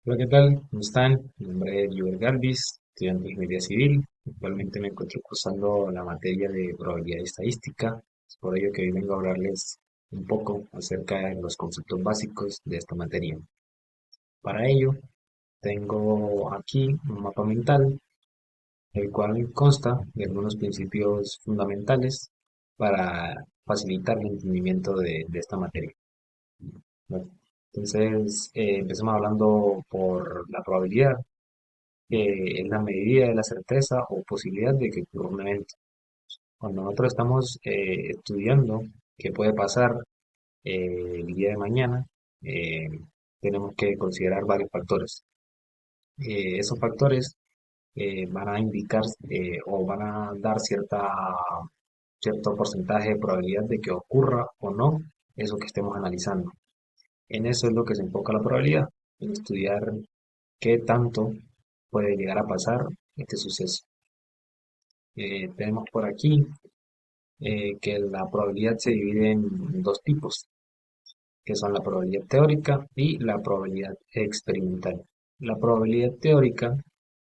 Hola, ¿qué tal? ¿Cómo están? Mi nombre es Joel Galvis, estudiante de Ingeniería Civil. Actualmente me encuentro cursando la materia de probabilidad estadística. Es por ello que hoy vengo a hablarles un poco acerca de los conceptos básicos de esta materia. Para ello, tengo aquí un mapa mental, el cual consta de algunos principios fundamentales para facilitar el entendimiento de esta materia. Bueno, entonces, empecemos hablando por la probabilidad, que es la medida de la certeza o posibilidad de que ocurra un evento. Cuando nosotros estamos estudiando qué puede pasar el día de mañana, eh, tenemos que considerar varios factores. Esos factores van a indicar o van a dar cierto porcentaje de probabilidad de que ocurra o no eso que estemos analizando. En eso es lo que se enfoca la probabilidad, en estudiar qué tanto puede llegar a pasar este suceso. Tenemos por aquí que la probabilidad se divide en dos tipos, que son la probabilidad teórica y la probabilidad experimental. La probabilidad teórica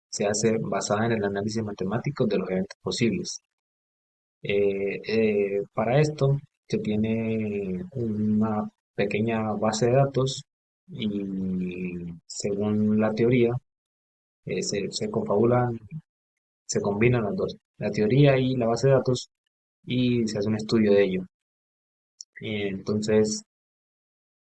se hace basada en el análisis matemático de los eventos posibles. Para esto se tiene una pequeña base de datos y según la teoría se confabulan, se combinan las dos, la teoría y la base de datos, y se hace un estudio de ello. Entonces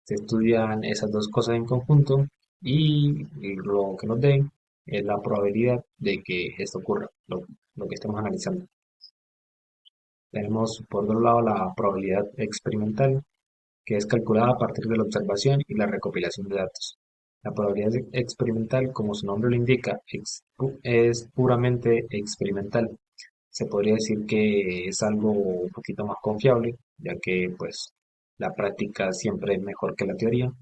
se estudian esas dos cosas en conjunto y lo que nos den es la probabilidad de que esto ocurra, lo que estemos analizando. Tenemos por otro lado la probabilidad experimental, que es calculada a partir de la observación y la recopilación de datos. La probabilidad experimental, como su nombre lo indica, es puramente experimental. Se podría decir que es algo un poquito más confiable, ya que pues la práctica siempre es mejor que la teoría.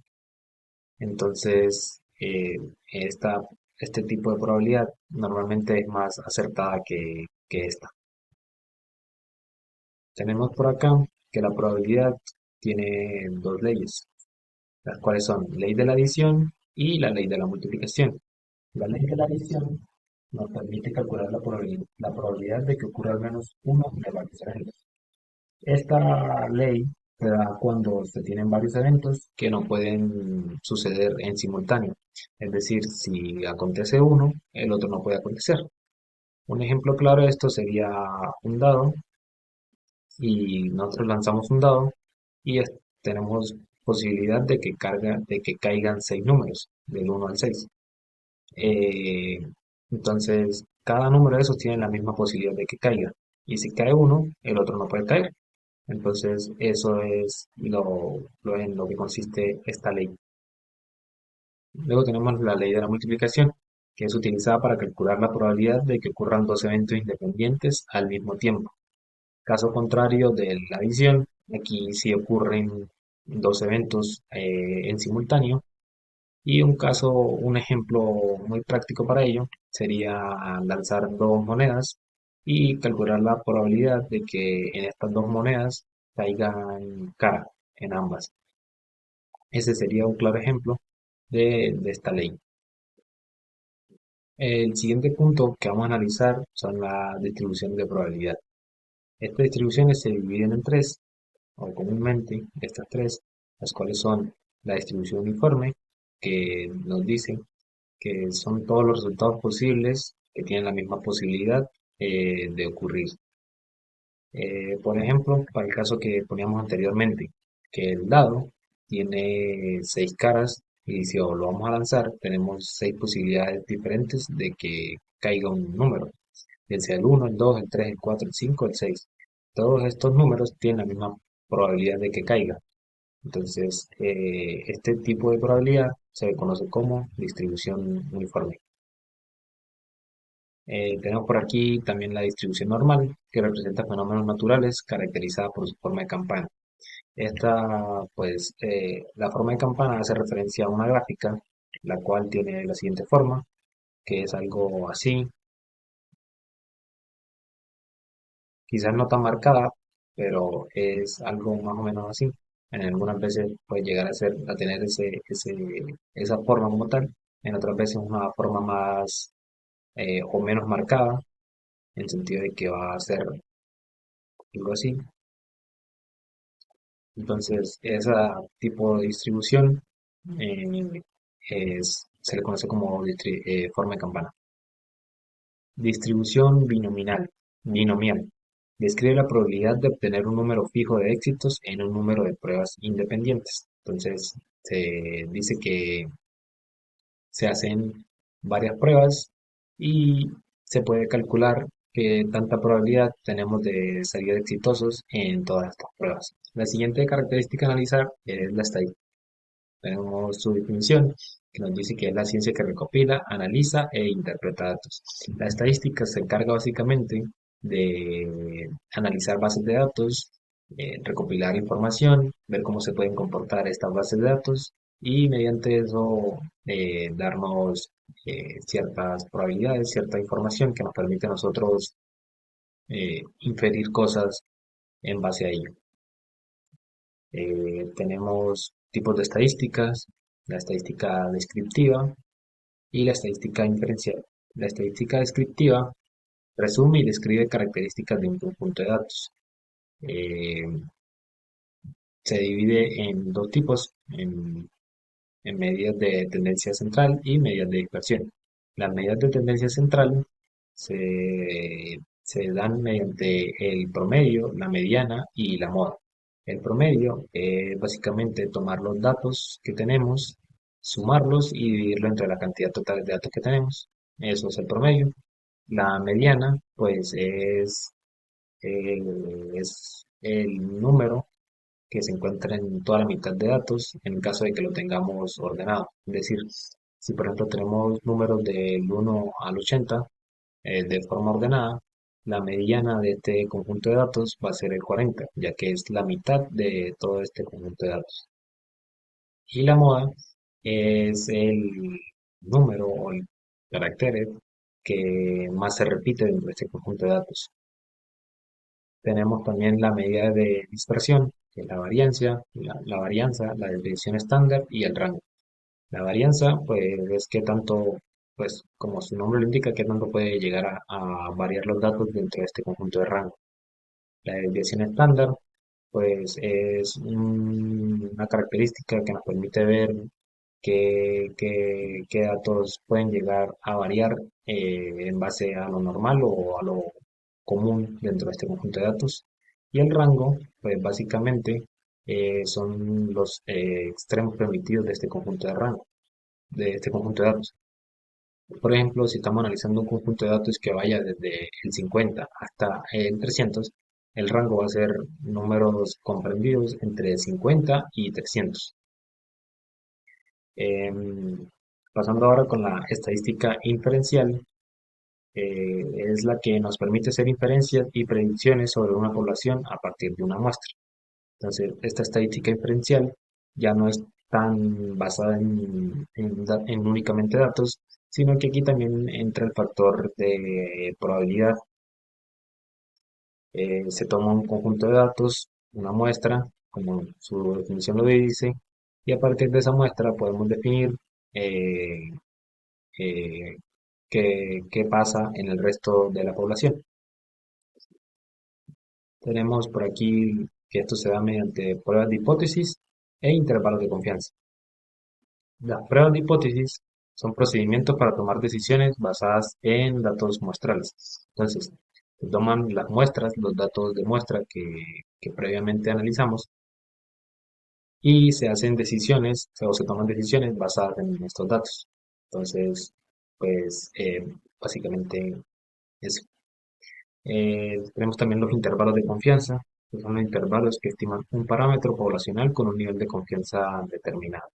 Entonces, este tipo de probabilidad normalmente es más acertada que esta. Tenemos por acá que la probabilidad tiene dos leyes, las cuales son ley de la adición y la ley de la multiplicación. La ley de la adición nos permite calcular la probabilidad de que ocurra al menos uno de varios eventos. Esta ley se da cuando se tienen varios eventos que no pueden suceder en simultáneo. Es decir, si acontece uno, el otro no puede acontecer. Un ejemplo claro de esto sería un dado, y nosotros lanzamos un dado y tenemos posibilidad de que caigan seis números, del uno al 6. Eh, entonces, cada número de esos tiene la misma posibilidad de que caiga. Y si cae uno, el otro no puede caer. Entonces, eso es en lo que consiste esta ley. Luego tenemos la ley de la multiplicación, que es utilizada para calcular la probabilidad de que ocurran dos eventos independientes al mismo tiempo. Caso contrario de la adición, aquí sí ocurren dos eventos en simultáneo. Y un ejemplo muy práctico para ello sería lanzar dos monedas y calcular la probabilidad de que en estas dos monedas caigan cara en ambas. Ese sería un claro ejemplo de esta ley. El siguiente punto que vamos a analizar son las distribuciones de probabilidad. Estas distribuciones se dividen en tres, o comúnmente estas tres, las cuales son la distribución uniforme, que nos dice que son todos los resultados posibles que tienen la misma posibilidad de ocurrir. Por ejemplo, para el caso que poníamos anteriormente, que el dado tiene seis caras y si lo vamos a lanzar, tenemos seis posibilidades diferentes de que caiga un número, bien sea el uno, el 2, el 3, el 4, el 5, el 6. Todos estos números tienen la misma probabilidad de que caiga. Entonces, este tipo de probabilidad se conoce como distribución uniforme. Tenemos por aquí también la distribución normal, que representa fenómenos naturales caracterizada por su forma de campana. La forma de campana hace referencia a una gráfica, la cual tiene la siguiente forma, que es algo así, quizás no tan marcada, pero es algo más o menos así. En algunas veces puede llegar a tener esa forma como tal. en otras veces una forma más o menos marcada, en el sentido de que va a ser algo así. Entonces, ese tipo de distribución eh, se le conoce como forma de campana. Distribución binomial. Describe la probabilidad de obtener un número fijo de éxitos en un número de pruebas independientes. Entonces, se dice que se hacen varias pruebas y se puede calcular qué tanta probabilidad tenemos de salir exitosos en todas estas pruebas. La siguiente característica a analizar es la estadística. Tenemos su definición, que nos dice que es la ciencia que recopila, analiza e interpreta datos. La estadística se encarga básicamente de analizar bases de datos, recopilar información, ver cómo se pueden comportar estas bases de datos y mediante eso darnos ciertas probabilidades, cierta información que nos permite a nosotros inferir cosas en base a ello. Tenemos tipos de estadísticas, la estadística descriptiva y la estadística inferencial. La estadística descriptiva resume y describe características de un conjunto de datos. Eh, Se divide en dos tipos, en medidas de tendencia central y medidas de dispersión. Las medidas de tendencia central se dan mediante el promedio, la mediana y la moda. El promedio es básicamente tomar los datos que tenemos, sumarlos y dividirlo entre la cantidad total de datos que tenemos. Eso es el promedio. La mediana, pues es el número que se encuentra en toda la mitad de datos en caso de que lo tengamos ordenado. Es decir, si por ejemplo tenemos números del 1 al 80 de forma ordenada, la mediana de este conjunto de datos va a ser el 40, ya que es la mitad de todo este conjunto de datos. Y la moda es el número o el carácter que más se repite dentro de este conjunto de datos. Tenemos también la medida de dispersión, que es la variancia, la varianza, la desviación estándar y el rango. La varianza, pues, es que tanto, pues, como su nombre lo indica, que tanto puede llegar a variar los datos dentro de este conjunto de rango. La desviación estándar, pues, es una característica que nos permite ver qué datos pueden llegar a variar en base a lo normal o a lo común dentro de este conjunto de datos. Y el rango, pues básicamente son los extremos permitidos de este conjunto de rango, de este conjunto de datos. Por ejemplo, si estamos analizando un conjunto de datos que vaya desde el 50 hasta el 300, el rango va a ser números comprendidos entre 50 y 300. Em, Pasando ahora con la estadística inferencial, es la que nos permite hacer inferencias y predicciones sobre una población a partir de una muestra. Entonces, esta estadística inferencial ya no es tan basada en únicamente datos, sino que aquí también entra el factor de probabilidad. Se toma un conjunto de datos, una muestra, como su definición lo dice, y a partir de esa muestra podemos definir eh, eh, qué pasa en el resto de la población. Tenemos por aquí que esto se da mediante pruebas de hipótesis e intervalos de confianza. Las pruebas de hipótesis son procedimientos para tomar decisiones basadas en datos muestrales. Entonces, se toman las muestras, los datos de muestra que previamente analizamos y se hacen decisiones o se toman decisiones basadas en estos datos. Entonces, pues básicamente eso. Tenemos también los intervalos de confianza, que son los intervalos que estiman un parámetro poblacional con un nivel de confianza determinado.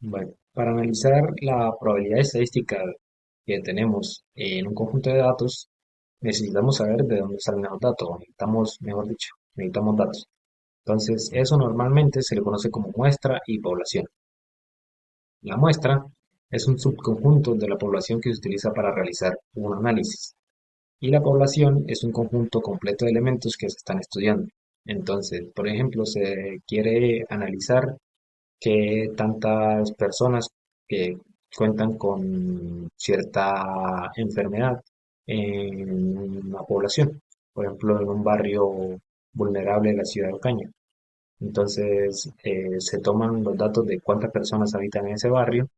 Bueno, para analizar la probabilidad estadística que tenemos en un conjunto de datos, necesitamos saber de dónde salen los datos, o necesitamos, mejor dicho, necesitamos datos. Entonces, eso normalmente se le conoce como muestra y población. La muestra es un subconjunto de la población que se utiliza para realizar un análisis. Y la población es un conjunto completo de elementos que se están estudiando. Entonces, por ejemplo, se quiere analizar qué tantas personas que cuentan con cierta enfermedad en la población, por ejemplo, en un barrio vulnerable de la ciudad de Ocaña. Entonces, se toman los datos de cuántas personas habitan en ese barrio.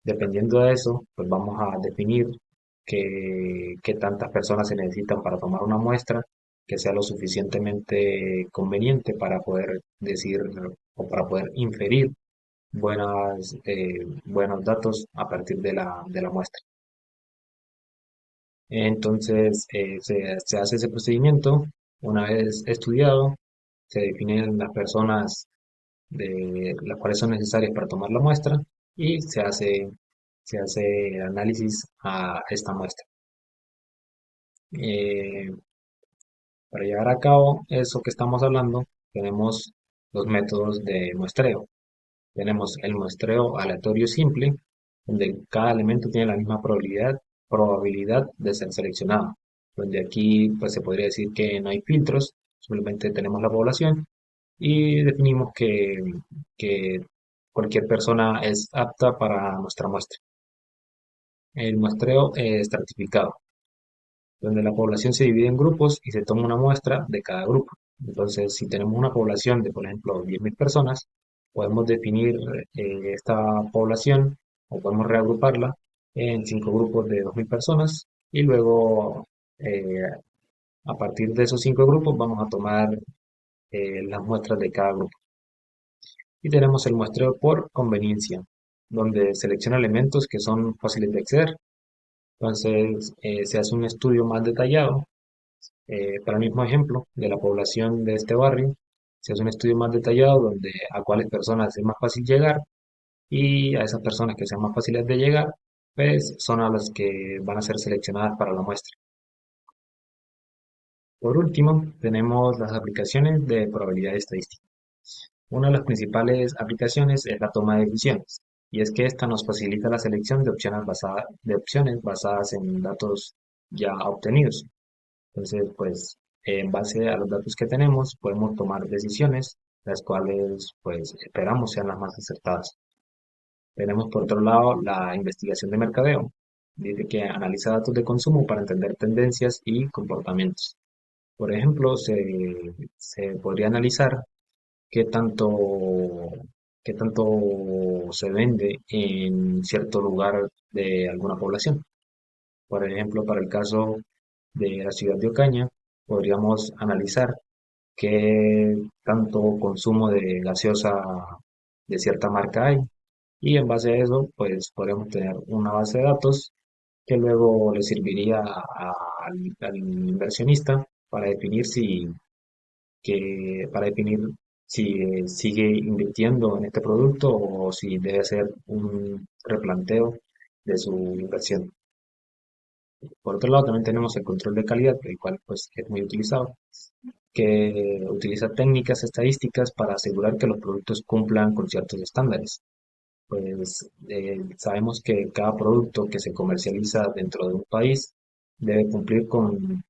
Dependiendo de eso, pues vamos a definir qué tantas personas se necesitan para tomar una muestra que sea lo suficientemente conveniente para poder decir o para poder inferir buenos datos a partir de la muestra. Entonces, se hace ese procedimiento. Una vez estudiado, se definen las personas de las cuales son necesarias para tomar la muestra y se hace análisis a esta muestra. Eh, para llevar a cabo eso que estamos hablando, tenemos los métodos de muestreo. Tenemos el muestreo aleatorio simple, donde cada elemento tiene la misma probabilidad de ser seleccionado. Donde aquí pues, se podría decir que no hay filtros, simplemente tenemos la población y definimos que cualquier persona es apta para nuestra muestra. El muestreo estratificado, donde la población se divide en grupos y se toma una muestra de cada grupo. Entonces, si tenemos una población de, por ejemplo, 10.000 personas, podemos definir esta población o podemos reagruparla en 5 grupos de 2.000 personas y luego, eh, a partir de esos 5 grupos, vamos a tomar las muestras de cada grupo. Y tenemos el muestreo por conveniencia, donde selecciona elementos que son fáciles de acceder. Entonces, se hace un estudio más detallado. Para el mismo ejemplo de la población de este barrio, se hace un estudio más detallado donde a cuáles personas es más fácil llegar y a esas personas que sean más fáciles de llegar, pues son a las que van a ser seleccionadas para la muestra. Por último, tenemos las aplicaciones de probabilidad estadística. Una de las principales aplicaciones es la toma de decisiones, y es que esta nos facilita la selección de opciones basadas en datos ya obtenidos. Entonces, pues, en base a los datos que tenemos, podemos tomar decisiones, las cuales, pues, esperamos sean las más acertadas. Tenemos, por otro lado, la investigación de mercadeo. Dice que analiza datos de consumo para entender tendencias y comportamientos. Por ejemplo, se podría analizar qué tanto, qué tanto se vende en cierto lugar de alguna población. Por ejemplo, para el caso de la ciudad de Ocaña, podríamos analizar qué tanto consumo de gaseosa de cierta marca hay y en base a eso, pues podríamos tener una base de datos que luego le serviría al inversionista para definir para definir si sigue invirtiendo en este producto o si debe hacer un replanteo de su inversión. Por otro lado, también tenemos el control de calidad, el cual pues, es muy utilizado, que utiliza técnicas estadísticas para asegurar que los productos cumplan con ciertos estándares. Pues sabemos que cada producto que se comercializa dentro de un país debe cumplir con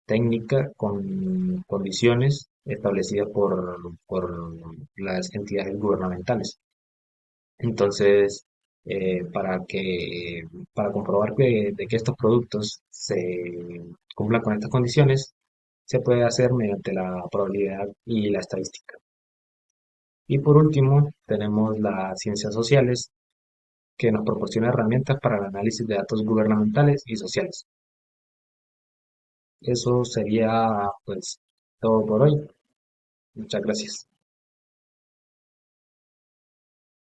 con condiciones establecidas por las entidades gubernamentales. Entonces, para comprobar de que estos productos se cumplan con estas condiciones, se puede hacer mediante la probabilidad y la estadística. Y por último, tenemos las ciencias sociales, que nos proporciona herramientas para el análisis de datos gubernamentales y sociales. Eso sería pues todo por hoy. Muchas gracias.